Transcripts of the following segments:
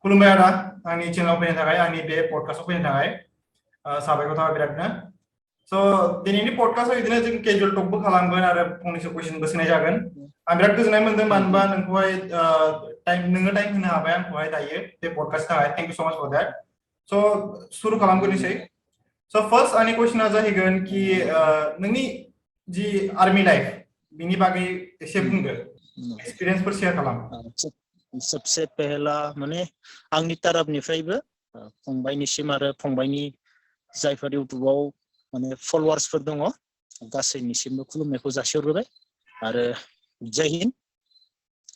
खुलुमबाय आदा आंनि चेनेलाव फैनो थाखाय आंनि बे पडकास्टआव फैनो थाखाय साबायखर थाबाय बिरादनो स' दिनैनि पडकास्टआव बिदिनो जों केजुवेल टकबो खालामगोन आरो फंनैसो कुइसनबो सोंनाय जागोन आं बिराद गोजोननाय मोनदों मानो होनबा नोंखौहाय नोङो टाइम होनो हाबाय आंखौहाय दायो बे पडकास्टनि थाखाय थेंक इउ सो माच फर दैट स' सुरु खालामग्रोनोसै स' फार्स्ट आंनि कुइसना जाहैगोन कि नोंनि जि आर्मि लाइफ बिनि बागै एसे बुंदो एक्सपिरियेन्सफोर शेयार खालाम सबसे पहला माने आंनि तरफनिफ्रायबो फंबायनिसिम आरो फंबायनि जायफोर इउटुबाव माने फलोवार्सफोर दङ गासैनिसिमबो खुलुमनायखौ जासिहरग्रोबाय आरो जय हिन्द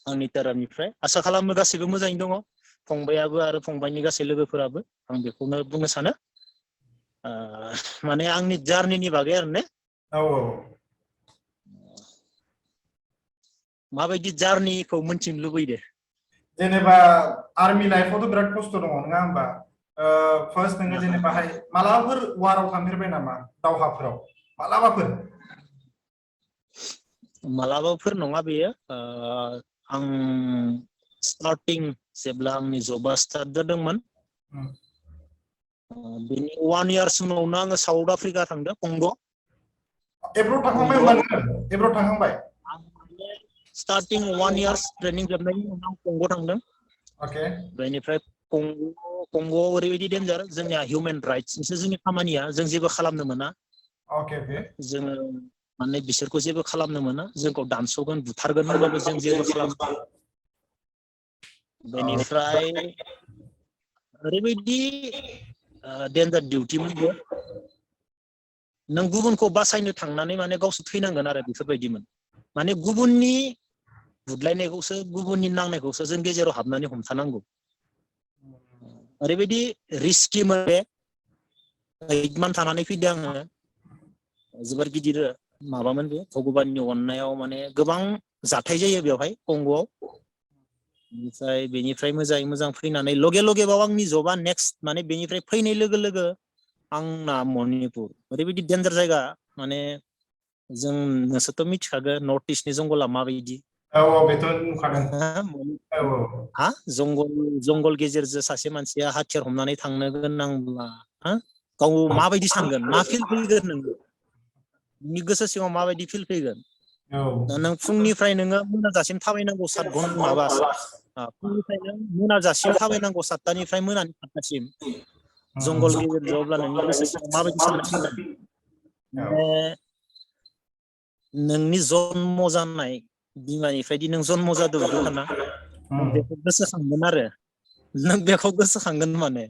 आंनि तरफनिफ्राय आसा खालामो गासैबो मोजाङैनो दङ फंबायाबो आरो फंबायनि गासै लोगोफोराबो आं बेखौनो बुंनो सानो माने आंनि जार्निनि बागै आरो ने औ माबायदि जार्निखौ मोनथिनो लुबैदो जेनेबा आर्मि लाइफआवथ' बिराद खस्थ' दङ नङा होमबा फार्स्ट नोङो जेनेबाहाय मालाबाफोर वाराव थांफेरबाय नामा दावहाफोराव मालाबाफोर नङा बेयो आं स्टार्टिं जेब्ला आंनि जबा स्टार्ट जादोंमोन बेनि 1 इयार्स उनावनो आङो साउथ आफ्रिका थांदों कंग' एब्रड थांखांबाय होमबा नोङो एब्रड थांखांबाय स्टार्टिं 1 इयार्स ट्रेनिं जोबनायनि उनाव कंग' थांदों अके बेनिफ्राय कंग'आव ओरैबायदि डेन्जार जोंनिया हिउमेन राइट्सनिसो जोंनि खामानिया जों जेबो खालामनो मोना अके जोङो माने बिसोरखौ जेबो खालामनो मोना जोंखौ दानस'गोन बुथारगोन होनबाबो जों जेबो खालामनो बेनिफ्राय ओरैबायदि डेन्जार डिउटिमोन बे नों गुबुनखौ बासायनो थांनानै माने गावसोर थैनांगोन आरो बेफोरबायदिमोन माने गुबुननि बुदलायनायखौसो गुबुननि नांनायखौसो जों गेजेराव हाबनानै हमथानांगौ ओरैबायदि रिस्किमोन बे 8 मान्थ थानानै फैदों आङो जोबोर गिदिर माबामोन बे भगबाननि अननायाव माने गोबां जाथाय जायो बेवहाय कंग'आव बेनिफ्राय मोजाङै मोजां फैनानै लगे लगेबाव आंनि जबा नेक्स्ट माने बेनिफ्राय फैनाय लोगो लोगो आंना मणिपुर ओरैबायदि डेन्जार जायगा माने जों नोंसोरथ' मिथिखागोन नर्थ इस्टनि जंगला माबायदि बेथ' नुखादों हा जंगल गेजेरजों सासे मानसिया हाथियार हमनानै थांनो गोनांब्ला गाव माबायदि सानगोन मा फिल फैगोन नोंनि गोसो सिङाव माबायदि फिल फैगोन दा नों फुंनिफ्राय नोङो मोनाजासिम थाबायनांगौ 7 घन्टा फुंनिफ्राय नों मोनाजासिम थाबायनांगौ 7टानिफ्राय मोनानि 7टासिम जंगल गेजेरजों अब्ला नोंनि गोसो सिङाव माबायदि साननाय फैगोन नोंनि जन्म जानाय बिमानिफ्रायदि नों जन्म जादों उदैयाव नों बेखौ गोसोखांगोन आरो नों बेखौ गोसोखांगोन माने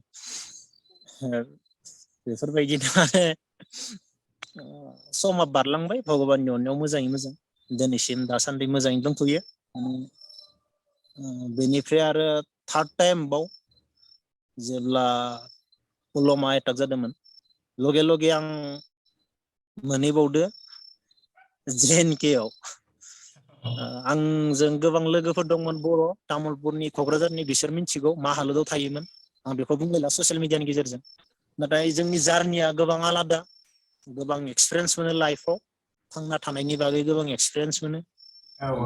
बेफोरबायदिनो माने समा बारलांबाय भगबाननि अननायाव मोजाङै मोजां दिनैसिम दासान्दि मोजाङै दंथ'यो बेनिफ्राय आरो थार्ड टाइम बाव जेब्ला पुलवामा एटाक जादोंमोन लगे लगे आं मोनहैबावदो JNK आव आंजों गोबां लोगोफोर दंमोन बर' तामुलपुरनि क'क्राझारनि बिसोर मिथिगौ मा हालोदाव थायोमोन आं बेखौ बुंलायला ससियेल मिडियानि गेजेरजों नाथाय जोंनि जार्निया गोबां आलादा गोबां एक्सपिरियेन्स मोनो लाइफआव थांना थानायनि बागै गोबां एक्सपिरियेन्स मोनो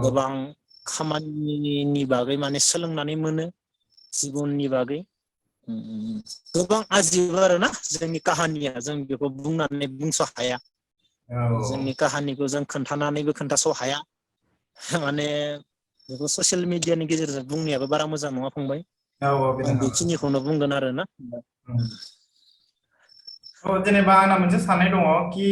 गोबां खामानिनि बागै माने सोलोंनानै मोनो जिबननि बागै गोबां आजिबो आरोना जोंनि काहानिया जों बेखौ बुंनानै बुंस' हाया जोंनि काहानिखौ जों खोन्थानानैबो खोन्थास' हाया माने बेखौ ससियेल मिडियानि गेजेरजों बुंनायाबो बारा मोजां नङा फंबाय आं बेखिनिखौनो बुंगोन आरोना जेनेबा आंना मोनसे साननाय दङ कि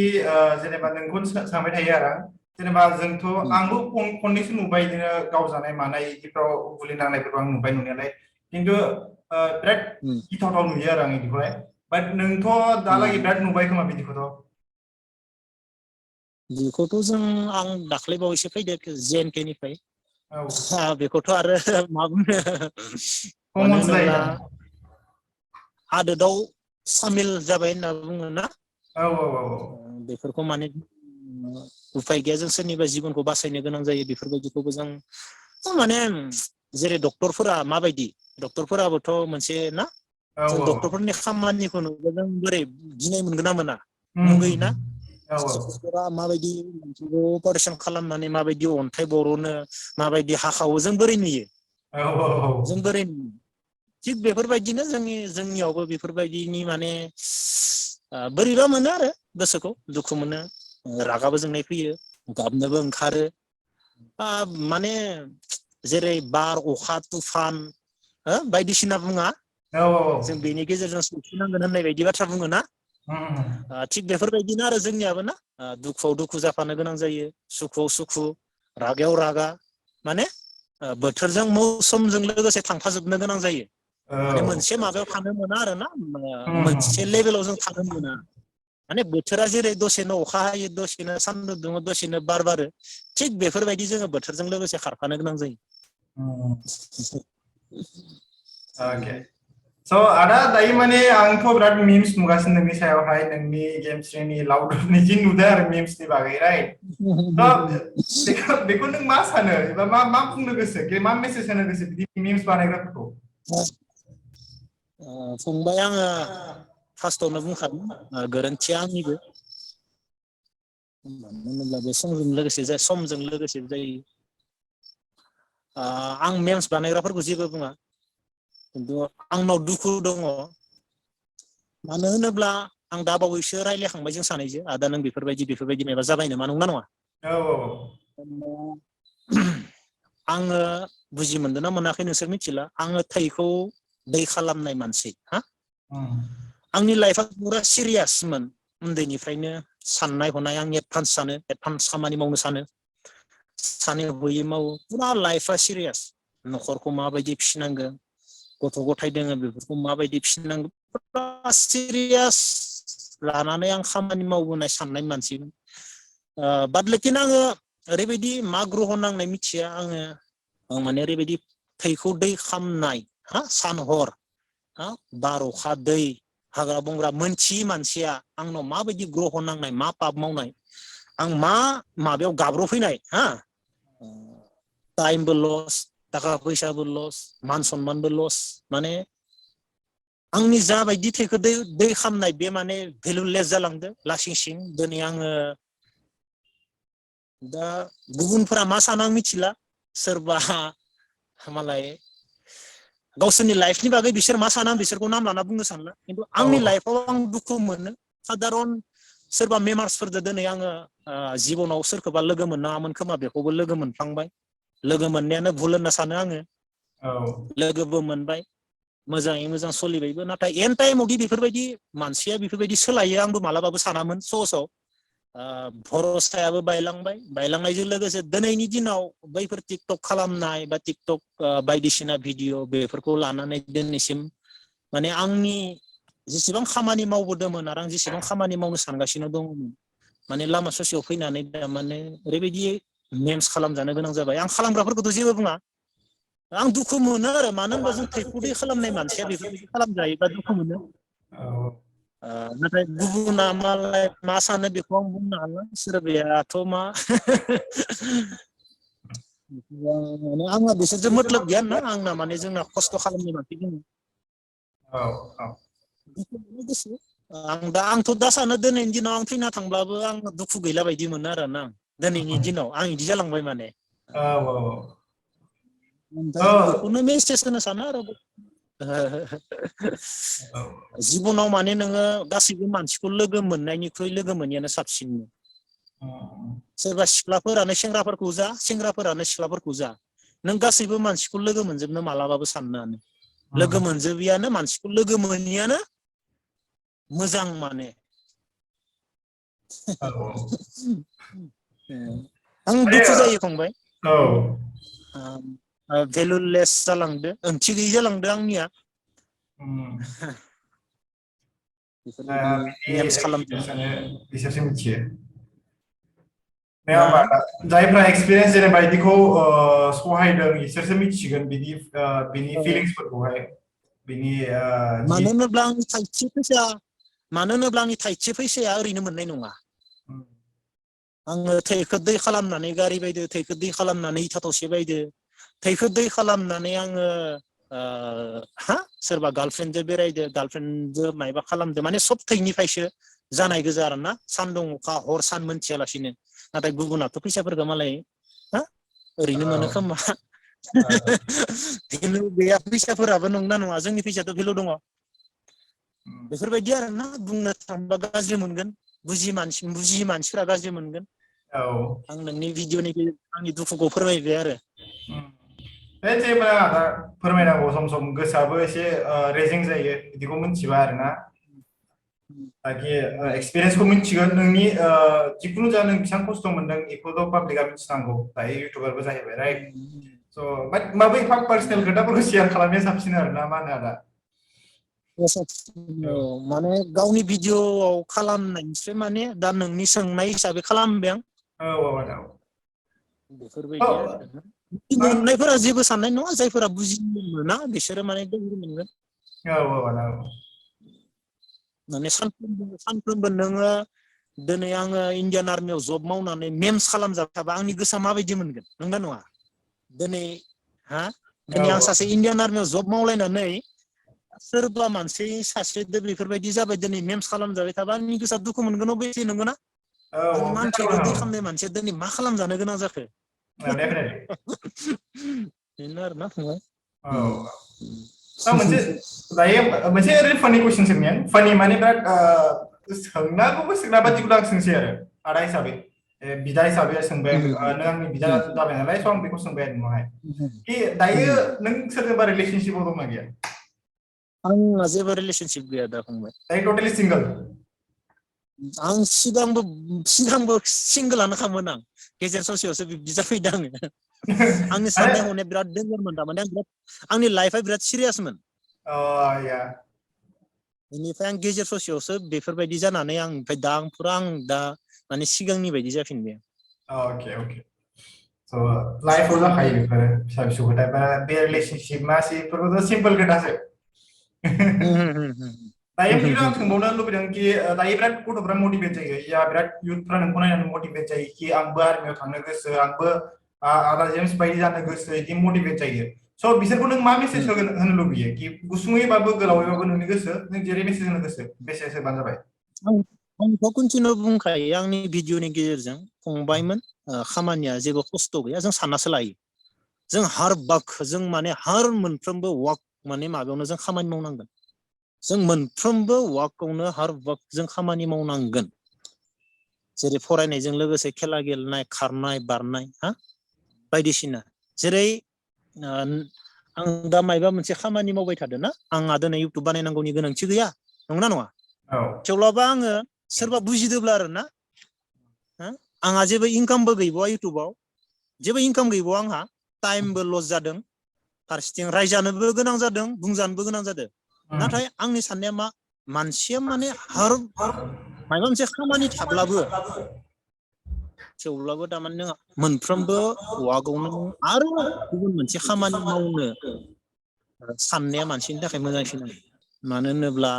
जेनेबा नोंखौनो सानबाय थायो आरो जेनेबा जोंथ' आंबो खननैसो नुबाय बिदिनो गावजानाय मानाय बिदिफ्राव गुलि नांनायफोरखौ आं नुबाय नुनायालाय खिन्थु बिराद गिथावथाव नुयो आरो आं बिदिखौहाय बाट नोंथ' दालागै बिराद नुबाय खोमा बिदिखौथ' आं दाख्लै बावैसो फैदो JNK निफ्राय बेखौथ' आरो मा बुंनो मानो होनोब्ला हादोराव सामिल जाबाय होनना बुङो ना बेफोरखौ माने उफाय गैया जों सोरनिबा जिबनखौ बासायनो गोनां जायो बेफोरबायदिखौबो जों माने जेरै डक्टरफोरा माबायदि डक्टरफोराबोथ' मोनसे ना जों डक्टरफोरनि खामानिखौ नुबा जों बोरै गिनाय मोनगोन ना मोना मुगैना डक्टरा माबायदि मानसिखौ अपारेसन खालामनानै माबायदि अन्थाइ बर'नो माबायदि हाखावो जों बोरै नुयो जों बोरै थिग बेफोरबायदिनो जोंनियावबो बेफोरबायदिनि माने बोरैबा मोनो आरो गोसोखौ दुखु मोनो रागाबो जोंनाय फैयो गाबनोबो ओंखारो माने जेरै बार अखा तुफान बायदिसिना बुङा जों बेनि गेजेरजों सौसिनांगोन होननाय बायदि बाथ्रा बुङो ना थिग बेफोरबायदिनो आरो जोंनियाबो ना दुखुआव दुखु जाफानो गोनां जायो सुखुआव सुखु रागायाव रागा माने बोथोरजों मौसमजों लोगोसे थांफाजोबनो गोनां जायो माने मोनसे माबायाव थानो मोना आरो ना मोनसे लेभेलाव जों थानो मोना माने बोथोरा जेरै दसेनो अखा हायो दसेनो सान्दुं दुङो दसेनो बार बारो थिग बेफोरबायदि जोङो बोथोरजों लोगोसे खारफानो गोनां जायो अके स' आदा दायो माने आंथ' बिराद मिम्स नुगासिनो नोंनि सायावहाय नोंनि गेमस्रिनि लाउडुपनि जि नुदों आरो मिम्सनि बागै राइट बेखौ नों मा सानो एबा मा बुंनो गोसो मा मेसेज होनो गोसो बिदि मिम्स बानायग्राफोरखौ फंबाय आङो फार्स्टआवनो बुंखादों गोरोन्थिया आंनिबो मानो होनोब्ला बे समजों लोगोसे जायो आं मेम्स बानायग्राफोरखौ जेबो बुङा खिन्थु आंनाव दुखु दङ मानो होनोब्ला आं दा बावैसो रायज्लायखांबाय जों सानैजों आदा नों बेफोरबायदि माबा जाबाय नामा नंगौना नङा आङो बुजि मोनदों ना मोनाखै नोंसोर मिथिला आङो थैखौ दै खालामनाय मानसि आंनि लाइफआ पुरा सिरियासमोन उन्दैनिफ्रायनो साननाय हनाय आं एडभान्स खामानि मावनो सानै हयै मावो पुरा लाइफआ सिरियास न'खरखौ माबायदि फिसिनांगोन गथ' गथाय दोङो बेफोरखौ माबायदि फिसिनांगौ पुरा सिरियास लानानै आं खामानि मावबोनाय साननाय मानसि बाट लेकिन आङो ओरैबायदि मा ग्रह नांनाय मिथिया आङो माने ओरैबायदि थैखौ दै खामनाय सान हर बार अखा दै हाग्रा बंग्रा मोनथियै मानसिया आंनाव माबायदि ग्रह नांनाय मा पाप मावनाय आं मा माबायाव गाब्र'फैनाय टाइमबो लस थाखा फैसाबो लस मान सनमानबो लस माने आंनि जाबायदि थैखौ दै खामनाय बे माने भेलुलेस जालांदो लासिं सिं दिनै आङो दा गुबुनफोरा मा सानो आं मिथिला सोरबा मालाय गावसोरनि लाइफनि बागै बिसोर मा सानो आं बिसोरखौ नाम लाना बुंनो सानला खिन्थु आंनि लाइफआव आं दुखु मोनो सादारन सोरबा मेम्बार्सफोरजों दिनै आङो जिबनाव सोरखौबा लोगो मोननाङामोन खोमा बेखौबो लोगो मोनफ्लांबाय लोगो मोननायानो भुल होनना सानो आङो लोगोबो मोनबाय मोजाङै मोजां सोलिबायबो नाथाय एन्ड टाइमावदि बेफोरबायदि मानसिया बेफोरबायदि सोलायो आंबो मालाबाबो सानामोन सहसाव भरसायाबो बायलांनायजों लोगोसे दिनैनि दिनाव बैफोर टिकटक खालामनाय बा टिकटक बायदिसिना भिडिअ बेफोरखौ लानानै दिनैसिम माने आंनि जेसेबां खामानि मावबोदोंमोन आरो आं जेसेबां खामानि मावनो सानगासिनो दङमोन माने लामा ससेयाव फैनानै दा माने ओरैबायदि मेम्स खालामजानो गोनां जाबाय आं खालामग्राफोरखौथ' जेबो बुङा आं दुखु मोनो आरो मानो होनबा जों थैखौ दै खालामनाय मानसिया बेफोरबायदि खालामजायोबा दुखु मोनो नाथाय गुबुना मालाय मा सानो बेखौ आं बुंनो हाला सोरबायाथ' मा आंहा बिसोरजों मतलब गैया ना आंना माने जोंना खस्थ' खालामनाय मानसि दङ आंथ' दा सानो दिनैनि दिनाव आं थैना थांब्लाबो आं दुखु गैला बायदि मोनो आरो ना दिनैनि दिनाव आं बिदि जालांबाय माने दा बेखौनो मेसेज होनो सानो आरो जिबनाव माने नोङो गासैबो मानसिखौ लोगो मोननायनिख्रुइ लोगो मोनैयानो साबसिन सोरबा सिख्लाफोरानो सेंग्राफोरखौ जा सेंग्राफोरानो सिख्लाफोरखौ जा नों गासैबो मानसिखौ लोगो मोनजोबनो मालाबाबो साननाङा लोगो मोनजोबैयानो मानसिखौ लोगो मोनैयानो मोजां माने आं दुखु जायो फंबाय भेलुलेस जालांदो ओंथि गैयि जालांदो आंनिया बेफोरबायदि मेम्स खालामदों बिसोरसो मिथियो जायफ्रा एक्सपिरियेन्स जेनेबा बिदिखौ सहायदों बिसोरसो मिथिगोन बिनि फिलिंसफोरखौहाय बिनि मानो होनोब्ला आंनि थाइसे फैसाया ओरैनो मोननाय नङा आङो थैखौ दै खालामनानै गारि बायदो थैखो दै खालामनानै इथा थसे बायदो थैखो दै खालामनानै आङो सोरबा गार्लफ्रेन्डजों बेरायदो गार्लफ्रेन्डजों मायबा खालामदो माने सब थैनिफ्रायसो जानाय गोजा आरो ना सान्दुं अखा हर सान मोनथियालासिनो नाथाय गुबुनाथ' फैसाफोरखौ मालाय ओरैनो मोनो खोमा भेलु गैया फैसाफोराबो नंना नङा जोंनि फैसायाथ' भेलु दङ बेफोरबायदि आरो ना बुंनो थांबा गाज्रि मोनगोन बुजि मानसिफोरा गाज्रि मोनगोन आं नोंनि भिडिअनि गेजेरजों आंनि दुखुखौ फोरमायबाय आरो बे जेबो आदा फोरमायनांगौ सम सम गोसोआबो एसे रेजें जायो बिदिखौ मिथिबा आरोना ताकि एक्सपिरियेन्सखौ मिथिगोन नोंनि जिखुनु जा नों बेसेबां खस्थ' मोनदों बेखौथ' पाब्लिकआ मिथिनांगौ दायो इउटुबारबो जाहैबाय राइट स' बाट माबो एफा पार्सनेल खोथाफोरखौ शेयार खालामनाया साबसिन आरोना मा होनो आदा माने गावनि भिडिअआव खालामनायनिफ्राय माने दा नोंनि सोंनाय हिसाबै खालामबाय आं आदा बेफोरबायदि आरो मोननायफोरा जेबो साननाय नङा जायफोरा बुजिनो मोना बिसोरो माने गाज्रि मोनगोन आदा माने सानफ्रोमबो नोङो दिनै आङो इण्डियान आर्मियाव जब मावनानै मेम्स खालामजाबाय थाबा आंनि गोसोआ माबायदि मोनगोन नंगौना नङा दिनै आं सासे इण्डियान आर्मियाव जब मावलायनानै सोरबा मानसि सासे बेफोरबायदि जाबाय दिनै मेम्स खालामजाबाय थाबा आंनि गोसोआ दुखु मोनगोन अबयसे नंगौना आं मानसिया गोदै खालामनाय मानसिया दिनै मा खालामजानो गोनां जाखो बेनो आरोना फंबाय मोनसे दायो मोनसे ओरैनो फानि कुइसन सोंनाया फानि माने बिराद सोंनांगौबो सोंनाबा जिखुनु आं सोंसै आरो आदा हिसाबै बिदा हिसाबै सोंबाय नों आंनि बिदा जाबाय नालाय स' आं बेखौ सोंबाय आरो नोंनावहाय कि दायो नों सोरजोंबा रिलेसनशिपआव दंना गैया आंहा जेबो रिलेसनशिप गैया दा फंबाय दायो टटेलि सिंगोल आं सिगांबो सिंगोलानो खामोन आं गेजेर ससेयावसो बिब्दि जाफैदों आङो आंनि साननाय हनाया बिराद डेन्जारमोन थारमाने आंनि लाइफआ बिराद सिरियासमोन बेनिफ्राय आं गेजेर ससेयावसो बेफोरबायदि जानानै आं ओमफ्राय दा दा माने सिगांनि बायदि जाफिनबाय अके स' लाइफआव जाखायो बेफोरो फिसा फिसौ खोथा बे रिलेसनशिप मासि बेफोरखौथ' सिम्पोल खोथासो दायो बिदिनो आं सोंबावनो लुबैदों कि दायो बिराद गथ'फ्रा मटिभेट जायो या बिराद इयुथफ्रा नोंखौ नायनानै मटिभेट जायो कि आंबो आर्मियाव थांनो गोसो आंबो आदा जेम्स बायदि जानो गोसो बिदि मटिभेट जायो स' बिसोरखौ नों मा मेसेज होनो लुबैयो कि गुसुङैबाबो गोलावैबाबो नोंनि गोसो नों जेरै मेसेज होनो गोसो मेसेज होबानो जाबाय आंथ' कन्टिनिउ बुंखायो आंनि भिडिअनि गेजेरजों फंबायमोन खामानिया जेबो खस्थ' गैया जों साननासो लायो जों जों माने मोनफ्रोमबो वार्क माने माबायावनो जों खामानि मावनांगोन जों मोनफ्रोमबो वार्कआवनो वार्क जों खामानि मावनांगोन जेरै फरायनायजों लोगोसे खेला गेलेनाय खारनाय बारनाय बायदिसिना जेरै आं दा मायबा मोनसे खामानि मावबाय थादों ना आंहा दिनै इउटुब बानायनांगौनि गोनांथि गैया नंगौना नङा थेवब्लाबो आङो सोरबा बुजिदोंब्ला आरोना आंहा जेबो इनकामबो गैबावा इउटुबाव जेबो इनकाम गैबावा आंहा टाइमबो लस जादों फारसेथिं रायजानोबो गोनां जादों बुंजानोबो गोनां जादों नाथाय आंनि साननाया मा मानसिया माने माबा मोनसे खामानि थाब्लाबो थेवब्लाबो थारमाने नों मोनफ्रोमबो वार्कआवनो आरो गुबुन मोनसे खामानि मावनो साननाया मानसिनि थाखाय मोजांसिन मानो होनोब्ला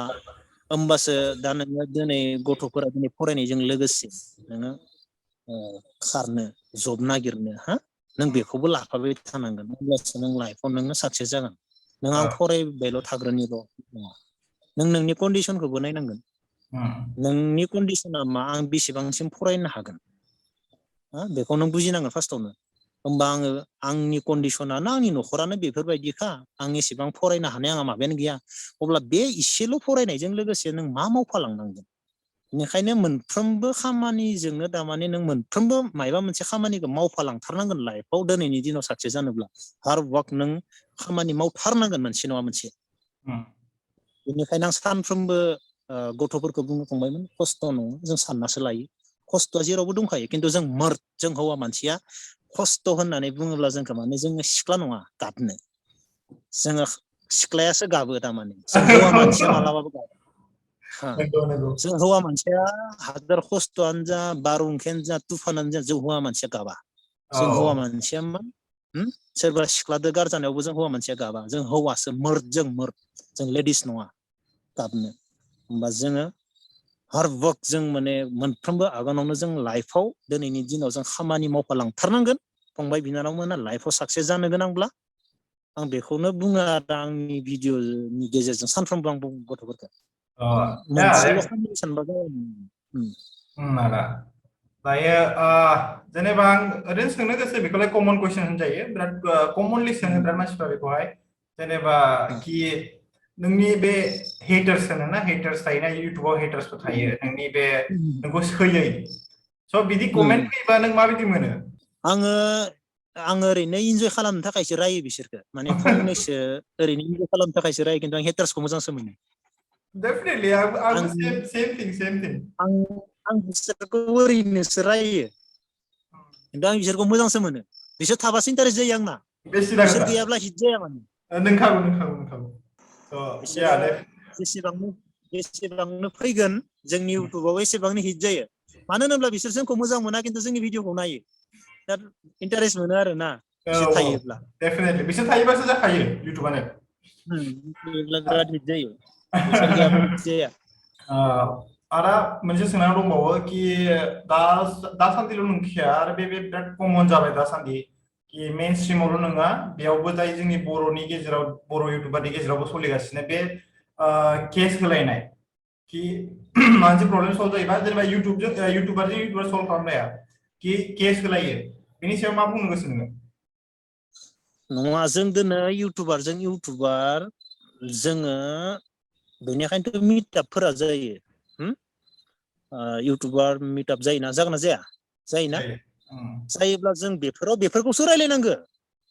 होमबासो दा नोङो दिनै गथ'फोरा दिनै फरायनायजों लोगोसे नोङो खारनो जब नागिरनो नों बेखौबो लाफाबाय थानांगोन अब्लासो नों लाइफआव नोङो साक्सेस जागोन नों आं फरायबायल' थाग्रोनिल' नङा नों नोंनि कन्डिसनखौबो नायनांगोन नोंनि कन्डिसना मा आं बेसेबांसिम फरायनो हागोन बेखौ नों बुजिनांगोन फार्स्टआवनो होमबा आंनि कन्डिसनानो आंनि न'खरानो बेफोरबायदिखा आं एसेबां फरायनो हानाय आंहा माबायानो गैया अब्ला बे इसेल' फरायनायजों लोगोसे नों मा मावफालांनांगोन बेनिखायनो मोनफ्रोमबो खामानिजोंनो थारमाने नों मोनफ्रोमबो माबा मोनसे खामानिखौ मावफालांथारनांगोन लाइफआव दिनैनि दिनाव साक्सेस जानोब्ला हार्ड वार्क नों खामानि मावथारनांगोन मोनसे नङा मोनसे बेनिखायनो आं सानफ्रोमबो गथ'फोरखौ बुंनो फंबायमोन खस्थ' नङा जों साननासो लायो खस्थ'आ जेरावबो दंखायो खिन्थु जों हौवा मानसिया खस्थ' होननानै बुङोब्ला जोंखौ माने जोङो सिख्ला नङा गाबनो जोङो सिख्लायासो गाबो थारमाने जों हौवा मानसिया मालाबाबो गाबा जों हौवा मानसिया हाजार खस्थ'आनो जा बारहुंखायानो जा तुफानानो जा जों हौवा मानसिया गाबा जों हौवा मानसिया मा सोरबा सिख्लादो गारजानायावबो जों हौवा मानसिया गाबा जों हौवासो जों लेडिस नङा गाबनो होमबा जोङो हार्ड वार्क जों माने मोनफ्रोमबो आगानावनो जों लाइफआव दिनैनि दिनाव जों खामानि मावफालांथारनांगोन फंबाय बिनानावमोना लाइफआव साक्सेस जानो गोनांब्ला आं बेखौनो बुङो आरो आंनि भिडिअनि गेजेरजों सानफ्रोमबो आं बुङो गथ'फोरखौ मोनसेल' खामानि सानबा जाया आदा दायो जेनेबा आं ओरैनो सोंनो गोसो बेखौलाय कमन कुइसन होनजायो बिराद कमनलि सोङो बिराद मानसिफ्रा बेखौहाय जेनेबा कि नोंनि बे हेटार्स होनोना हेटार्स थायोना इउटुबाव हेटार्सबो थायो नोंनि बे नोंखौ सोयै स' बिदि कमेन्ट फैबा नों माबायदि मोनो आङो ओरैनो इन्जय खालामनो थाखायसो रायो बिसोरखो माने फंनैसो ओरैनो इन्जय खालामनो थाखायसो रायो खिन्थु आं हेटार्सखौ मोजांसो मोनो डेफिनेटलि आं आंबो सेम थिं आं आं बिसोरखौ ओरैनोसो रायो खिन्थु आं बिसोरखौ मोजांसो मोनो बिसोर थाबासो इन्टारेस्ट जायो आंना बे सिदा बिसोर खोथा गैयाब्ला हिट जाया माने नोंखागौ स' बिसोरो जेसेबांनो फैगोन जोंनि इउटुबाव एसेबांनो हिट जायो मानो होनोब्ला बिसोर जोंखौ मोजां मोना खिन्थु जोंनि भिडिअखौ नायो दा इन्टारेस्ट मोनो आरो ना बिसोर थायोब्ला डेफिनेटलि बिसोर थायोबासो जाखायो इउटुबानो बिराद हिट जायो बिसोर गैयाबा हिट जाया आरो मोनसे सोंनाय दंबावो कि दासान्दिल' नंखाया आरो बे बिराद कमन जाबाय दासान्दि कि मेइन स्ट्रिमावल' नङा बेयावबो दायो जोंनि बर'नि गेजेराव बर' इउटुबारनि गेजेरावबो सोलिगासिनो बे केस होलायनाय कि माबा मोनसे प्रब्लेम सल्भ जायोबा जेनेबा इउटुबारजों इउटुबार सल्भ खालामलाया कि केस होलायो बेनि सायाव मा बुंनो गोसो नोङो नङा जों दिनै इउटुबारजों इउटुबार जोङो बेनिखायनोथ' मिटआपफोरा जायो इउटुबार मिटआप जायोना जागोन ना जाया जायोना जायोब्ला जों बेफोरखौसो रायलायनांगो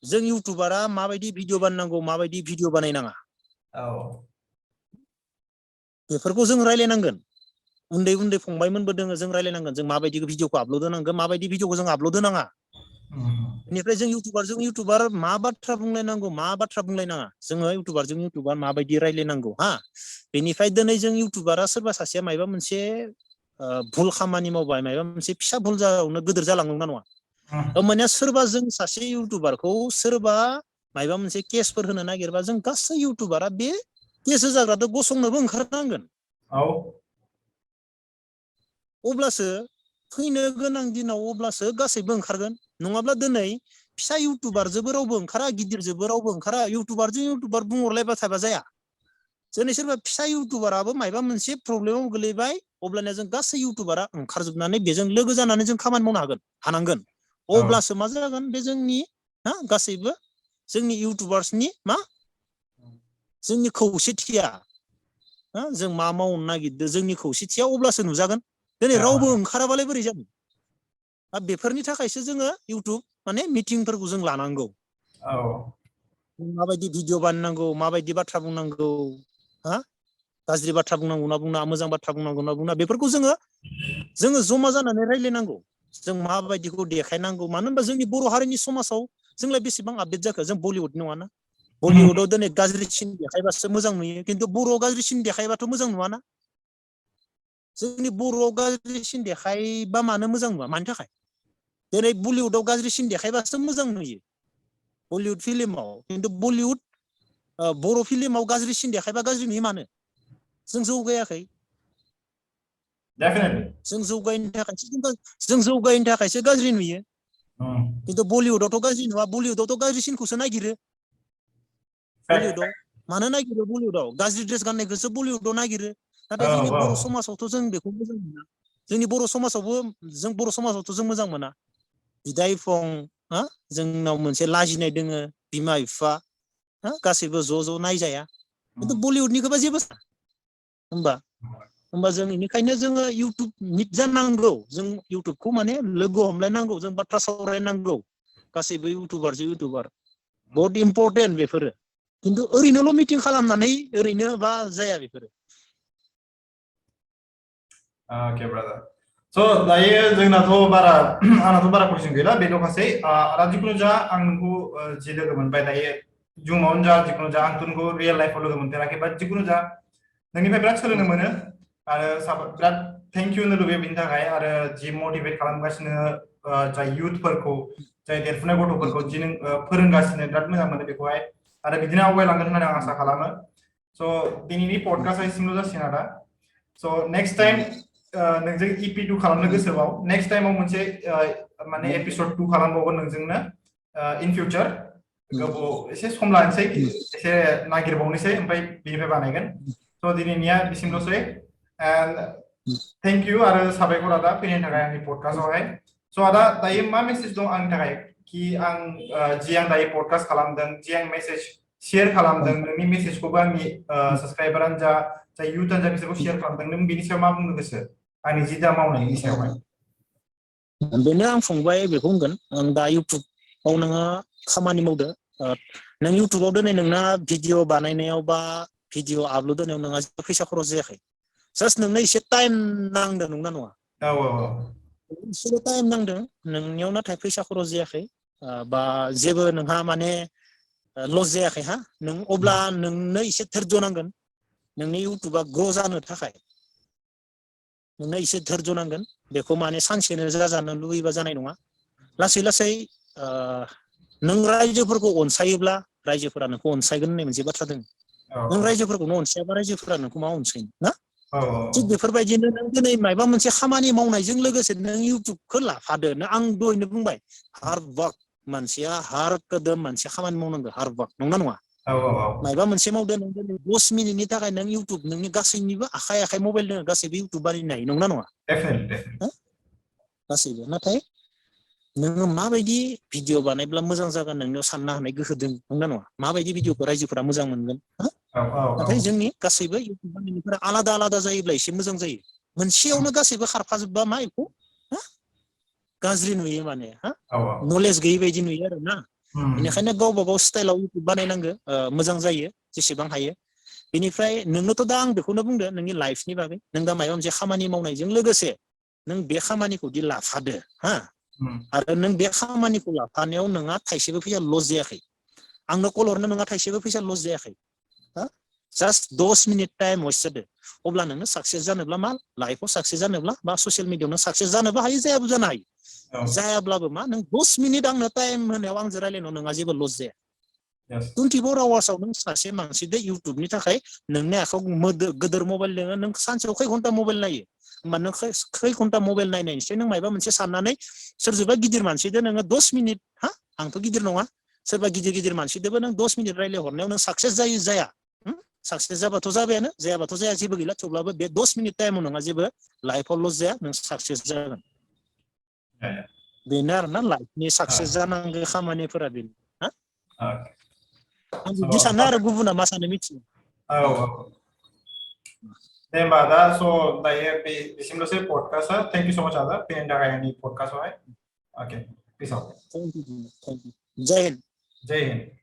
जों इउटुबारा माबायदि भिडिअ बानायनांगौ माबायदि भिडिअ बानायनाङा बेफोरखौ जों रायलायनांगोन उन्दै फंबायमोनबो दोङो जों रायलायनांगोन जों माबायदि भिडिअखौ आपल'ड होनांगोन माबायदि भिडिअखौ जों आपल'ड होनाङा बेनिफ्राय जों इउटुबार मा बाथ्रा बुंलायनांगौ मा बाथ्रा बुंलायनाङा जोङो इउटुबारजों इउटुबार माबायदि रायलायनांगौ बेनिफ्राय दिनै जों इउटुबारा सोरबा सासेया मायबा मोनसे भुल खामानि मावबाय मायबा मोनसे फिसा भुल जावनो गोदोर जालांगोन ना नङा होमबानिया सोरबा जों सासे इउटुबारखौ सोरबा मायबा मोनसे केसफोर होनो नागिरबा जों गासै इउटुबारा बे केस होजाग्रादो गसंनोबो ओंखारनांगोन अब्लासो फैनो गोनां दिनाव अब्लासो गासैबो ओंखारगोन नङाब्ला दिनै फिसा इउटुबारजोंबो रावबो ओंखारा गिदिरजोंबो रावबो ओंखारा इउटुबारजों इउटुबार बुंहरलायबाय थाबा जाया दिनै सोरबा फिसा इउटुबाराबो मायबा मोनसे प्रब्लेमाव गोलैबाय अब्लानिया जों गासै इउटुबारा ओंखारजोबनानै बेजों लोगो जानानै जों खामानि मावनो हानांगोन अब्लासो मा जागोन बे जोंनि गासैबो जोंनि इउटुबार्सनि जोंनि खौसेथिया जों मा मावनो नागिरदों जोंनि खौसेथिया अब्लासो नुजागोन दिनै रावबो ओंखाराबालाय बोरै जागोन बेफोरनि थाखायसो जोङो इउटुब माने मिटिंफोरखौ जों लानांगौ माबायदि भिडिअ बानायनांगौ माबायदि बाथ्रा बुंनांगौ गाज्रि बाथ्रा बुंनांगौ ना बुंना मोजां बाथ्रा बुंनांगौ ना बुंना बेफोरखौ जोङो जमा जानानै रायलायनांगौ जों माबायदिखौ देखायनांगौ मानो होनबा जोंनि बर' हारिनि समाजाव जोंलाय बेसेबां आपडेट जाखो जों बलिउड नङाना बलिउडआव दिनै गाज्रिसिन देखायबासो मोजां नुयो खिन्थु बर'आव गाज्रिसिन देखायबाथ' मोजां नुवाना जोंनि बर'आव गाज्रिसिन देखायबा मानो मोजां नुवा मानि थाखाय दिनै बलिउडआव गाज्रिसिन देखायबासो मोजां नुयो बलिउड फिल्माव खिन्थु बलिउड बर' फिल्माव गाज्रिसिन देखायबा गाज्रि नुयो मानो जों जौगायाखै जों जौगायनो थाखायसो गाज्रि नुयो खिन्थु बलिउडआवथ' गाज्रि नुवा बलिउडआवथ' गाज्रिसिनखौसो नागिरो बलिउडआव मानो नागिरो बलिउडआव गाज्रि ड्रेस गाननायखौसो बलिउडआव नागिरो नाथाय जोंनि बर' समाजावथ' जों बेखौ मोजां मोना जोंनि बर' समाजावथ' जों मोजां मोना बिदा बिफं जोंनाव मोनसे लाजिनाय दोङो बिमा बिफा गासैबो ज' नायजाया खिन्थु बलिउडनिखौबा जेबो होमबा जों बेनिखायनो जोङो इउटुब मिट जानांगौ जों इउटुबखौ माने लोगो हमलायनांगौ जों बाथ्रा सावरायनांगौ गासैबो इउटुबारजों इउटुबार बहुत इम्परटेन्ट बेफोरो खिन्थु ओरैनोल' मिटिं खालामनानै ओरैनो बा जाया बेफोरो Okay, brother. So दायो जोंनाथ' आंनाथ' बारा कुइसन गैला बे दंखासै आरो जिखुनु जा आं नोंखौ जि लोगो मोनबाय दायो जुमावनो जा जिखुनु जा आंथ' नोंखौ रियेल लाइफआव लोगो मोनफेराखै बाट जिखुनु जा नोंनिफ्राय बिराद सोलोंनो मोनो आरो बिराद थेंक इउ होनो लुबैयो बेनि थाखाय आरो जि मटिभेट खालामगासिनो जाय इयुथफोरखौ जाय देरफुनाय गथ'फोरखौ जि नों फोरोंगासिनो बिराद मोजां मोनो बेखौहाय आरो बिदिनो आवगायलांगोन होननानै आं आसा खालामो स' दिनैनि पडकास्टआ एसेमल' जासिगोन आदा स' नेक्स्ट टाइम नोंजों EP2 खालामनो गोसोबाव नेक्स्ट टाइमाव मोनसे माने एपिसड 2 खालामबावगोन नोंजोंनो इन फिउचार गोबाव एसे सम लानोसै एसे नागिरबावनोसै ओमफ्राय बेनिफ्राय बानायगोन स' दिनैनिया बिसिमल'सै थैंक यू आरो साबायखर आदा फैनायनि थाखाय आंनि पडकास्टआवहाय स' आदा दायो मा मेसेज दं आंनि थाखाय कि आं जि आं दायो पडकास्ट खालामदों जि आं मेसेज शेयार खालामदों नोंनि मेसेजखौबो आंनि साबसक्राइबारानो जा जाय इउथानो जा बिसोरखौ शेयार खालामदों नों बिनि सायाव मा बुंनो गोसो आंनि जि दा मावनायनि सायावहाय बेनो आं फंबाय बेखौ होनगोन आं दा इउटुबाव नोङो खामानि मावदो नों इउटुबाव दिनै नोंना भिडिअ बानायनायाव बा भिडिअ आपल'ड होनायाव नोंहा जेबो फैसा खरस जायाखै जास्ट नोंनो एसे टाइम नांदों नंना नङा एसेल' टाइम नांदों नोंनियाव नाथाय फैसा खरस जायाखै बा जेबो नोंहा माने लस जायाखै हा नों अब्ला नोंनो एसे धैर्य नांगोन नोंनि इउटुबा ग्र' जानो थाखाय नोंनो एसे धैर्य नांगोन बेखौ माने सानसेनो जाजानो लुबैबा जानाय नङा लासै लासै नों रायजोफोरखौ अनसायोब्ला रायजोफोरा नोंखौ अनसायगोन होननाय मोनसे बाथ्रा दङ नों रायजोफोरखौनो अनसायाबा रायजोफोरा नोंखौ मा अनसायनो ना थिग बेफोरबायदिनो नों दिनै माबा मोनसे खामानि मावनायजों लोगोसे नों इउटुबखौ लाफादो आं दहायनो बुंबाय हार्ड वार्क मानसिया हार्ड कदम मानसिया खामानि मावनांगौ हार्ड वार्क नंना नङा माबा मोनसे मावदो नों दिनै 10 मिनिटनि थाखाय नों इउटुब नोंनि गासैनिबो आखाइ मबाइल दङ गासैबो इउटुब बानायनो हायो नंना नङा गासैबो नाथाय नोङो माबायदि भिडिअ बानायब्ला मोजां जागोन नोंनियाव साननो हानाय गोहो दं नंना नङा माबायदि भिडिअखौ रायजोफोरा मोजां मोनगोन नाथाय जोंनि गासैबो इउटुब बानायनायफोरा आलादा आलादा जायोब्ला एसे मोजां जायो मोनसेयावनो गासैबो खारफाजोबबा मा बेखौ गाज्रि नुयो माने नलेज गैयै बायदि नुयो आरो ना बेनिखायनो गावबा गाव स्टाइलाव इउटुब बानायनांगो मोजां जायो जेसेबां हायो बेनिफ्राय नोंनोथ' दा आं बेखौनो बुंदो नोंनि लाइफनि बागै नों दा माबा मोनसे खामानि मावनायजों लोगोसे नों बे खामानिखौ दि लाफादो आरो नों बे खामानिखौ लाफानायाव नोंहा थाइसेबो फैसा लस जायाखै आंनो कल हरनो नोंहा थाइसेबो फैसा लस जायाखै जास्ट 10 मिनिट टाइम वेस्ट जादो अब्ला नोङो साक्सेस जानोब्ला मा लाइफआव साक्सेस जानोब्ला बा ससियेल मिडियायाव नों साक्सेस जानोबो हायो जायाबो जानो हायो जायाब्लाबो मा नों 10 मिनिट आंनो टाइम होनायाव आंजों रायलायनायाव नोंहा जेबो लस जाया 24 आवार्सआव नों सासे मानसिदो इउटुबनि थाखाय नोंनि आखायाव गोदोर मबाइल दोङो नों सानसेयाव खै घन्टा मबाइल नायो होमबा नों खै घन्टा मबाइल नायनायनिफ्राय नों माबा मोनसे साननानै सोरजोंबा गिदिर मानसिदो नोङो 10 मिनिट आंथ' गिदिर नङा सोरबा गिदिर मानसिदोबो नों 10 मिनिट रायलायहरनायाव नों साक्सेस जायो जाया साक्सेस जाबाथ' जाबायानो जायाबाथ' जाया जेबो गैला थेवब्लाबो बे 10 मिनिट टाइमाव नोंहा जेबो लाइफआव लस जाया नों साक्सेस जागोन बेनो आरोना लाइफनि साक्सेस जानांगौ खामानिफोरा बेनो आं बिदि सानो आरो गुबुना मा सानो मिथियो दे होमबा दा स' दायो बेसिमल'सै पडकास्टआ थेंक इउ स' माच आदा फैनायनि थाखाय आंनि पडकास्टआवहाय अके पिस आउट जय हिन्द जय हिन्द